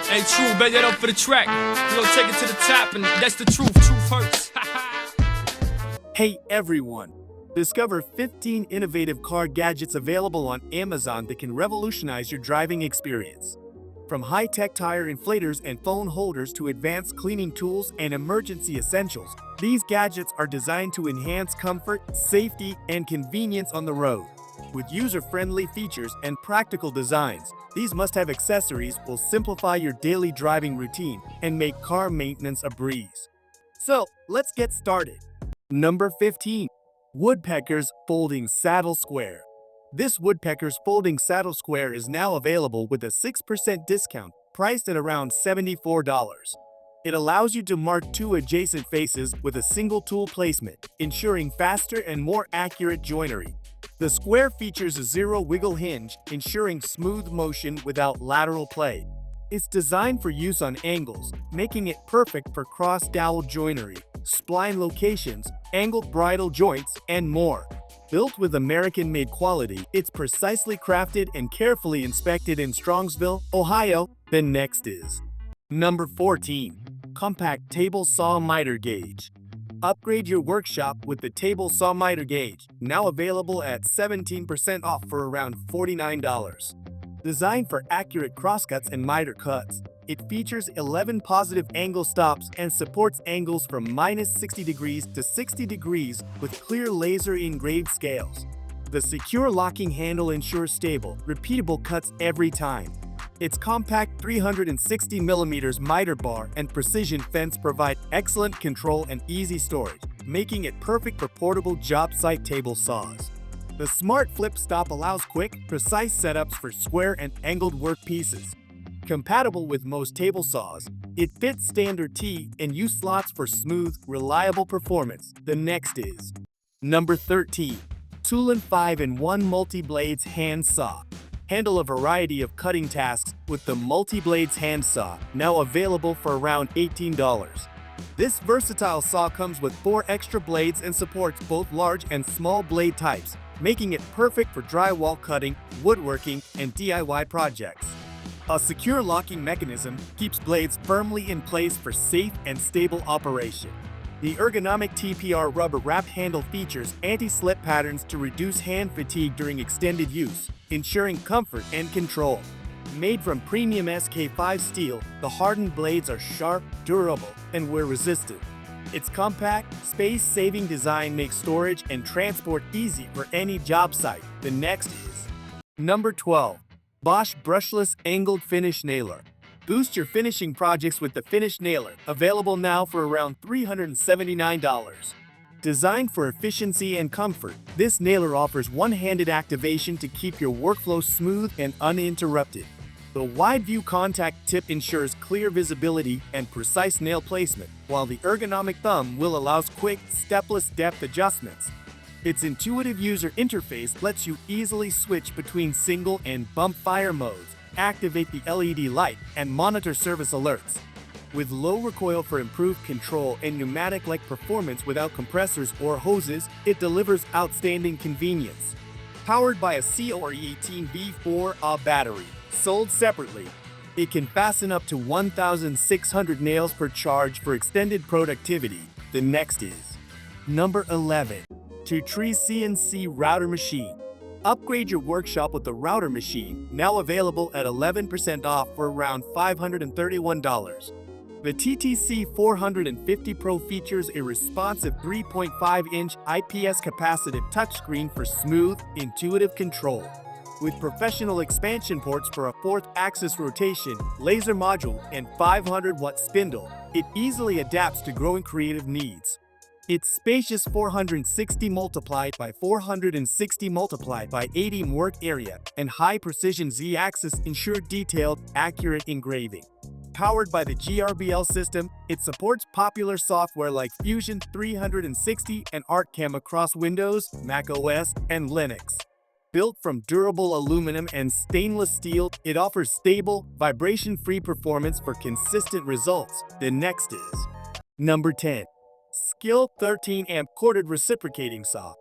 Hey, true, bet that up for the track. We gon' take it to the top, and that's the truth. Truth hurts. Hey everyone! Discover 15 innovative car gadgets available on Amazon that can revolutionize your driving experience. From high-tech tire inflators and phone holders to advanced cleaning tools and emergency essentials, these gadgets are designed to enhance comfort, safety, and convenience on the road. With user-friendly features and practical designs, these must-have accessories will simplify your daily driving routine and make car maintenance a breeze. So, let's get started. Number 15. Woodpecker's Folding Saddle Square. This Woodpecker's Folding Saddle Square is now available with a 6% discount, priced at around $74. It allows you to mark two adjacent faces with a single tool placement, ensuring faster and more accurate joinery. The square features a zero-wiggle hinge, ensuring smooth motion without lateral play. It's designed for use on angles, making it perfect for cross-dowel joinery, spline locations, angled bridle joints, and more. Built with American-made quality, it's precisely crafted and carefully inspected in Strongsville, Ohio. Then next is Number 14. Compact Table Saw Miter Gauge. Upgrade your workshop with the Table Saw Miter Gauge, now available at 17% off for around $49. Designed for accurate crosscuts and miter cuts, it features 11 positive angle stops and supports angles from -60 degrees to 60 degrees with clear laser-engraved scales. The secure locking handle ensures stable, repeatable cuts every time. Its compact 360mm miter bar and precision fence provide excellent control and easy storage, making it perfect for portable job site table saws. The smart flip stop allows quick, precise setups for square and angled work pieces. Compatible with most table saws, it fits standard T and U slots for smooth, reliable performance. The next is Number 13. Toolin 5-in-1 Multi-Blades Hand Saw. Handle a variety of cutting tasks with the Multi-Blades Hand Saw, now available for around $18. This versatile saw comes with 4 extra blades and supports both large and small blade types, making it perfect for drywall cutting, woodworking, and DIY projects. A secure locking mechanism keeps blades firmly in place for safe and stable operation. The ergonomic TPR rubber wrap handle features anti-slip patterns to reduce hand fatigue during extended use, ensuring comfort and control. Made from premium SK5 steel, the hardened blades are sharp, durable, and wear-resistant. Its compact, space-saving design makes storage and transport easy for any job site. The next is Number 12. Bosch Brushless Angled Finish Nailer. Boost your finishing projects with the Finish Nailer, available now for around $379. Designed for efficiency and comfort, this nailer offers one-handed activation to keep your workflow smooth and uninterrupted. The wide-view contact tip ensures clear visibility and precise nail placement, while the ergonomic thumb will allow quick, stepless depth adjustments. Its intuitive user interface lets you easily switch between single and bump fire modes, activate the LED light, and monitor service alerts. With low recoil for improved control and pneumatic-like performance without compressors or hoses, it delivers outstanding convenience. Powered by a COR18 V4A battery, sold separately, it can fasten up to 1,600 nails per charge for extended productivity. The next is Number 11. Tree CNC Router Machine. Upgrade your workshop with the Router Machine, now available at 11% off for around $531. The TTC 450 Pro features a responsive 3.5-inch IPS capacitive touchscreen for smooth, intuitive control. With professional expansion ports for a 4th-axis rotation, laser module, and 500-watt spindle, it easily adapts to growing creative needs. Its spacious 460 multiplied by 460 multiplied by 80 work area and high-precision Z-axis ensure detailed, accurate engraving. Powered by the GRBL system, it supports popular software like Fusion 360 and ArtCam across Windows, Mac OS, and Linux. Built from durable aluminum and stainless steel, it offers stable, vibration-free performance for consistent results. The next is Number 10. Skill 13-amp corded reciprocating saw.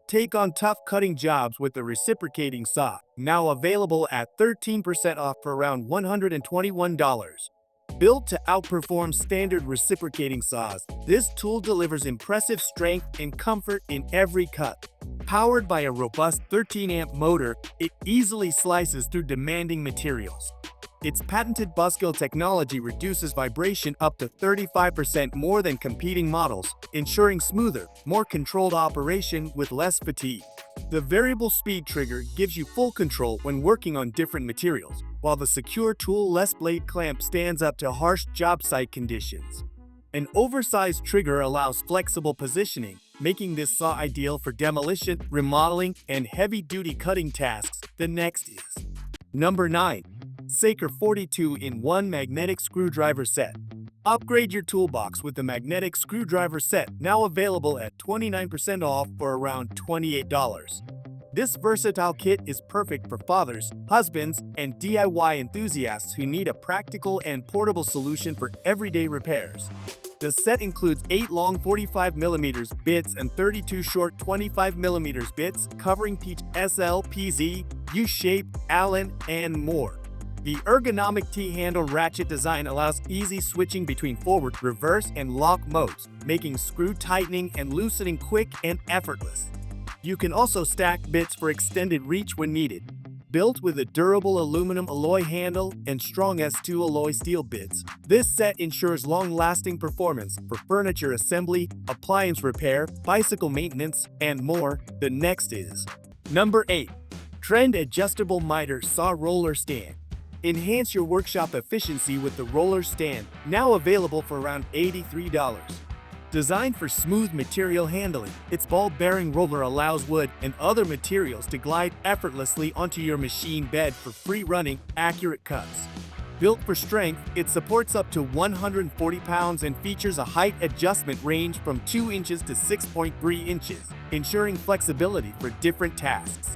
Take on tough cutting jobs with the Reciprocating Saw, now available at 13% off for around $121. Built to outperform standard reciprocating saws, this tool delivers impressive strength and comfort in every cut. Powered by a robust 13-amp motor, it easily slices through demanding materials. Its patented buskill technology reduces vibration up to 35% more than competing models, ensuring smoother, more controlled operation with less fatigue. The variable speed trigger gives you full control when working on different materials, while the secure tool-less blade clamp stands up to harsh job site conditions. An oversized trigger allows flexible positioning, making this saw ideal for demolition, remodeling, and heavy-duty cutting tasks. The next is Number 9. Saker 42-in-1 Magnetic Screwdriver Set. Upgrade your toolbox with the magnetic screwdriver set, now available at 29% off for around $28. This versatile kit is perfect for fathers, husbands, and DIY enthusiasts who need a practical and portable solution for everyday repairs. The set includes 8 long 45mm bits and 32 short 25mm bits, covering each SL, PZ, U-shape, Allen, and more. The ergonomic T-handle ratchet design allows easy switching between forward, reverse, and lock modes, making screw tightening and loosening quick and effortless. You can also stack bits for extended reach when needed. Built with a durable aluminum alloy handle and strong S2 alloy steel bits, this set ensures long-lasting performance for furniture assembly, appliance repair, bicycle maintenance, and more. The next is Number 8. Trend Adjustable Miter Saw Roller Stand. Enhance your workshop efficiency with the roller stand, now available for around $83. Designed for smooth material handling, its ball-bearing roller allows wood and other materials to glide effortlessly onto your machine bed for free-running, accurate cuts. Built for strength, it supports up to 140 pounds and features a height adjustment range from 2 inches to 6.3 inches, ensuring flexibility for different tasks.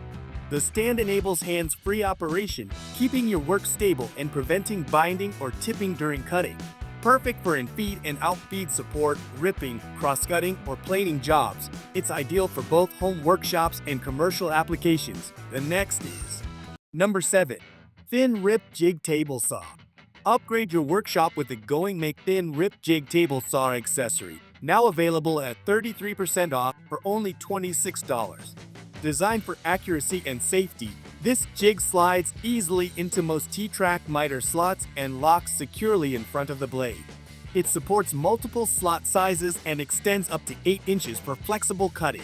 The stand enables hands-free operation, keeping your work stable and preventing binding or tipping during cutting. Perfect for in-feed and out-feed support, ripping, cross-cutting, or planing jobs. It's ideal for both home workshops and commercial applications. The next is Number 7. Thin Rip Jig Table Saw. Upgrade your workshop with the Going Make Thin Rip Jig Table Saw accessory, now available at 33% off for only $26. Designed for accuracy and safety, this jig slides easily into most T-track miter slots and locks securely in front of the blade. It supports multiple slot sizes and extends up to 8 inches for flexible cutting.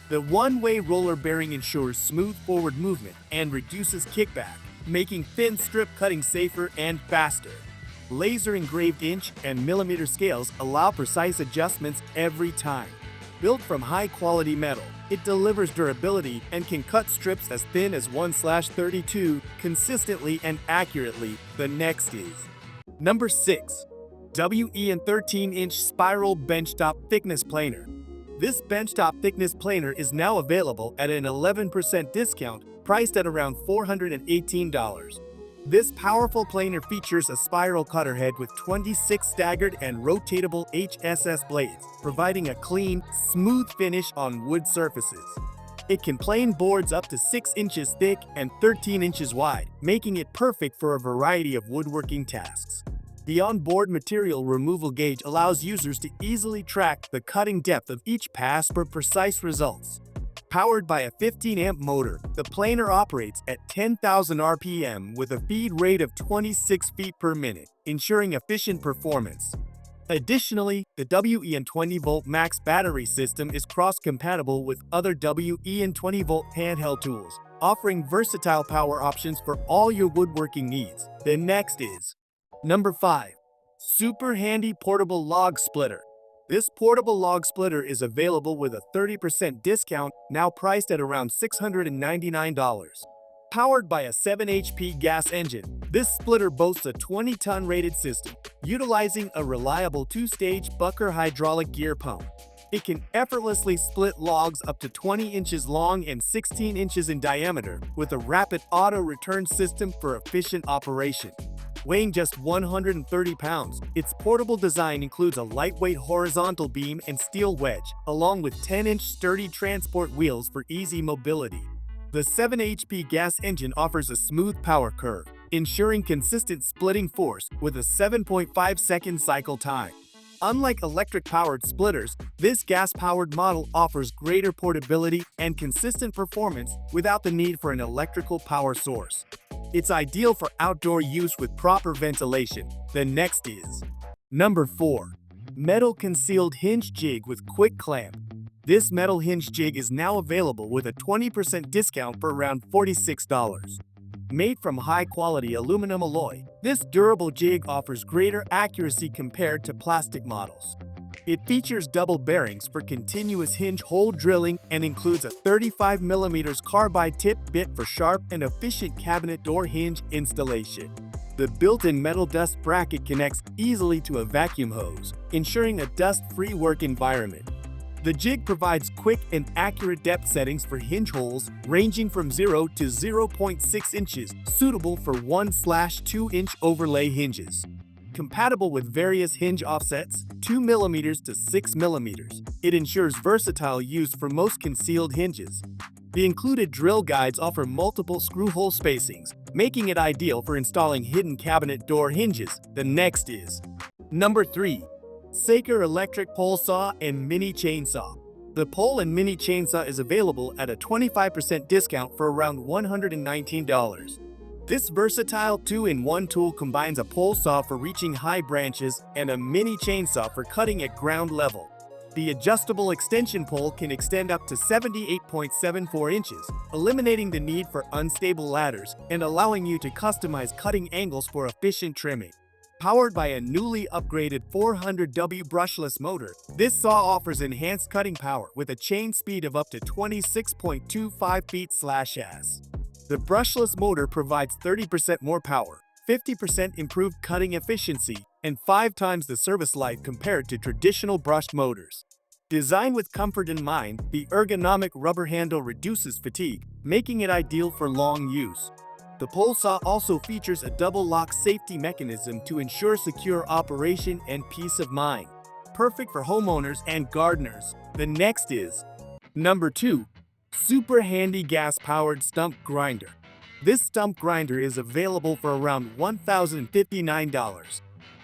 The one-way roller bearing ensures smooth forward movement and reduces kickback, making thin strip cutting safer and faster. Laser-engraved inch and millimeter scales allow precise adjustments every time. Built from high-quality metal, it delivers durability and can cut strips as thin as 1/32 consistently and accurately. The next is Number 6. WEN 13-inch Spiral Benchtop Thickness Planer. This benchtop thickness planer is now available at an 11% discount, priced at around $418. This powerful planer features a spiral cutter head with 26 staggered and rotatable HSS blades, providing a clean, smooth finish on wood surfaces. It can plane boards up to 6 inches thick and 13 inches wide, making it perfect for a variety of woodworking tasks. The onboard material removal gauge allows users to easily track the cutting depth of each pass for precise results. Powered by a 15-amp motor, the planer operates at 10,000 RPM with a feed rate of 26 feet per minute, ensuring efficient performance. Additionally, the WEN 20-volt max battery system is cross-compatible with other WEN 20-volt handheld tools, offering versatile power options for all your woodworking needs. The next is Number 5. Super Handy Portable Log Splitter. This portable log splitter is available with a 30% discount, now priced at around $699. Powered by a 7 HP gas engine, this splitter boasts a 20-ton rated system, utilizing a reliable 2-stage Bucker hydraulic gear pump. It can effortlessly split logs up to 20 inches long and 16 inches in diameter, with a rapid auto return system for efficient operation. Weighing just 130 pounds, its portable design includes a lightweight horizontal beam and steel wedge, along with 10-inch sturdy transport wheels for easy mobility. The 7 HP gas engine offers a smooth power curve, ensuring consistent splitting force with a 7.5-second cycle time. Unlike electric-powered splitters, this gas-powered model offers greater portability and consistent performance without the need for an electrical power source. It's ideal for outdoor use with proper ventilation. The next is number 4. Metal Concealed Hinge Jig with Quick Clamp. This metal hinge jig is now available with a 20% discount for around $46. Made from high-quality aluminum alloy, this durable jig offers greater accuracy compared to plastic models. It features double bearings for continuous hinge hole drilling and includes a 35mm carbide tip bit for sharp and efficient cabinet door hinge installation. The built-in metal dust bracket connects easily to a vacuum hose, ensuring a dust-free work environment. The jig provides quick and accurate depth settings for hinge holes ranging from 0 to 0.6 inches, suitable for 1/2-inch overlay hinges. Compatible with various hinge offsets, 2mm to 6mm, it ensures versatile use for most concealed hinges. The included drill guides offer multiple screw hole spacings, making it ideal for installing hidden cabinet door hinges. The next is number 3. Saker Electric Pole Saw and Mini Chainsaw. The pole and mini chainsaw is available at a 25% discount for around $119. This versatile 2-in-1 tool combines a pole saw for reaching high branches and a mini chainsaw for cutting at ground level. The adjustable extension pole can extend up to 78.74 inches, eliminating the need for unstable ladders and allowing you to customize cutting angles for efficient trimming. Powered by a newly upgraded 400W brushless motor, this saw offers enhanced cutting power with a chain speed of up to 26.25 feet/s. The brushless motor provides 30% more power, 50% improved cutting efficiency, and 5 times the service life compared to traditional brushed motors. Designed with comfort in mind, the ergonomic rubber handle reduces fatigue, making it ideal for long use. The pole saw also features a double lock safety mechanism to ensure secure operation and peace of mind. Perfect for homeowners and gardeners. The next is number 2. Super handy gas-powered stump grinder. This stump grinder is available for around $1,059.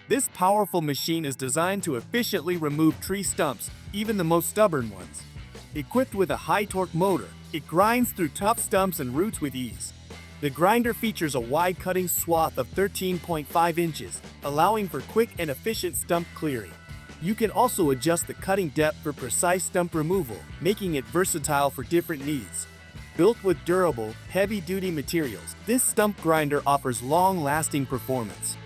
This powerful machine is designed to efficiently remove tree stumps, even the most stubborn ones. Equipped with a high-torque motor, it grinds through tough stumps and roots with ease. The grinder features a wide cutting swath of 13.5 inches, allowing for quick and efficient stump clearing. You can also adjust the cutting depth for precise stump removal, making it versatile for different needs. Built with durable, heavy-duty materials, this stump grinder offers long-lasting performance.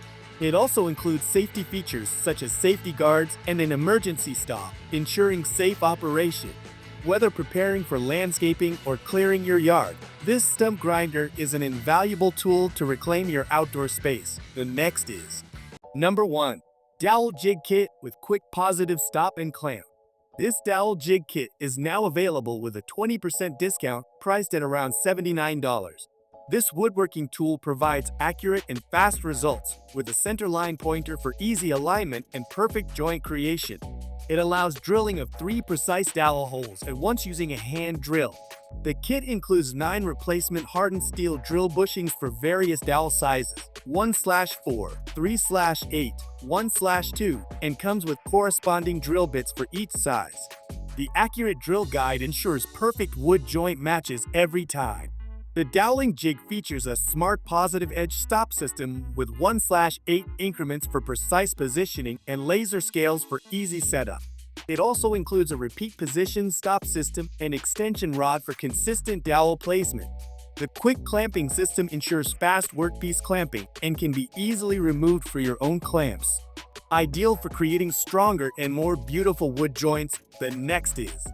It also includes safety features such as safety guards and an emergency stop, ensuring safe operation. Whether preparing for landscaping or clearing your yard, this stump grinder is an invaluable tool to reclaim your outdoor space. The next is number 1. Dowel Jig Kit with Quick Positive Stop and Clamp. This Dowel Jig Kit is now available with a 20% discount priced at around $79. This woodworking tool provides accurate and fast results with a centerline pointer for easy alignment and perfect joint creation. It allows drilling of 3 precise dowel holes at once using a hand drill. The kit includes 9 replacement hardened steel drill bushings for various dowel sizes, 1/4, 3/8, 1/2, and comes with corresponding drill bits for each size. The accurate drill guide ensures perfect wood joint matches every time. The doweling jig features a smart positive edge stop system with 1/8 increments for precise positioning and laser scales for easy setup. It also includes a repeat position stop system and extension rod for consistent dowel placement. The quick clamping system ensures fast workpiece clamping and can be easily removed for your own clamps. Ideal for creating stronger and more beautiful wood joints. The next is